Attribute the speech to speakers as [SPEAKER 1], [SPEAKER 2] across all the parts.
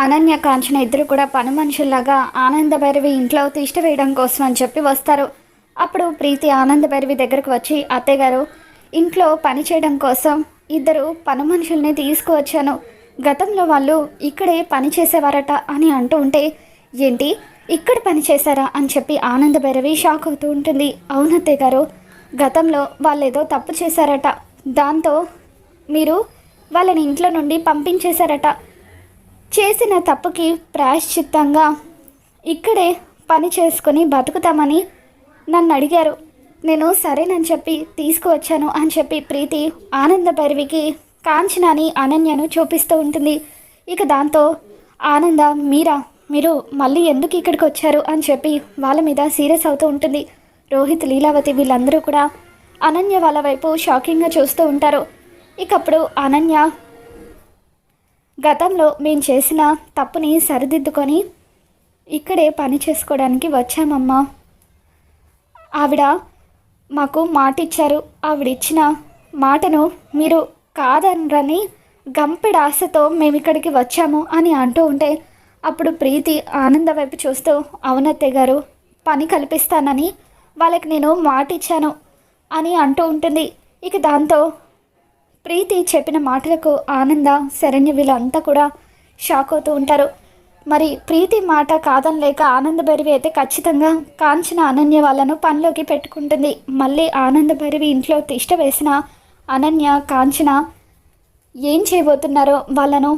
[SPEAKER 1] అనన్య కాంచన ఇద్దరు కూడా పని మనుషుల్లాగా ఆనందభైరవి ఇంట్లో తిష్ట వేయడం కోసం అని చెప్పి వస్తారు. అప్పుడు ప్రీతి ఆనందభైరవి దగ్గరకు వచ్చి, అత్తయ్య గారు, ఇంట్లో పని చేయడం కోసం ఇద్దరు పని మనుషుల్ని తీసుకువచ్చాను. గతంలో వాళ్ళు ఇక్కడే పని చేసేవారట అని అంటూ ఉంటే, ఏంటి ఇక్కడ పని చేశారా అని చెప్పి ఆనందభైరవి షాక్ అవుతూ ఉంటుంది. అవును అత్తయ్య గారు, గతంలో వాళ్ళు ఏదో తప్పు చేశారట, దాంతో మీరు వాళ్ళని ఇంట్లో నుండి పంపించేశారట. చేసిన తప్పుకి ప్రాయశ్చిత్తంగా ఇక్కడే పని చేసుకొని బతుకుతామని నన్ను అడిగారు. నేను సరేనని చెప్పి తీసుకువచ్చాను అని చెప్పి ప్రీతి ఆనందభైరవికి కాంచనాని అనన్యను చూపిస్తూ ఉంటుంది. ఇక దాంతో ఆనంద, మీరు మళ్ళీ ఎందుకు ఇక్కడికి వచ్చారు అని చెప్పి వాళ్ళ మీద సీరియస్ అవుతూ ఉంటుంది. రోహిత్, లీలావతి వీళ్ళందరూ కూడా అనన్య వాళ్ళ వైపు షాకింగ్గా చూస్తూ ఉంటారు. ఇకప్పుడు అనన్య, గతంలో మేము చేసిన తప్పుని సరిదిద్దుకొని ఇక్కడే పని చేసుకోవడానికి వచ్చామమ్మా. ఆవిడ మాకు మాట ఇచ్చారు, ఆవిడిచ్చిన మాటను మీరు కాదనరని గంపెడ ఆశతో మేము ఇక్కడికి వచ్చాము అని అంటూ ఉంటే, అప్పుడు ప్రీతి ఆనంద వైపు చూస్తూ, అవునత్తయ్య గారు, పని కల్పిస్తానని వాళ్ళకి నేను మాట ఇచ్చాను అని అంటూ ఉంటుంది. ఇక దాంతో ప్రీతి చెప్పిన మాటలకు ఆనంద, శరణ్య వీళ్ళంతా కూడా షాక్ అవుతూ ఉంటారు. మరి ప్రీతి మాట కాదనలేక ఆనందభైరవి అయితే ఖచ్చితంగా కాంచన అనన్య వాళ్ళను పనిలోకి పెట్టుకుంటుంది. మళ్ళీ ఆనందభైరవి ఇంట్లో తిష్ట వేసిన అనన్య, కాంచన ఏం చేయబోతున్నారో, వాళ్ళను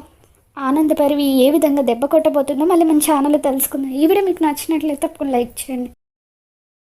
[SPEAKER 1] ఆనందభైరవి ఏ విధంగా దెబ్బ కొట్టబోతుందో మళ్ళీ మన ఛానల్లో తెలుసుకుందాం. ఈ వీడియో మీకు నచ్చినట్లయితే తప్పకుండా లైక్ చేయండి.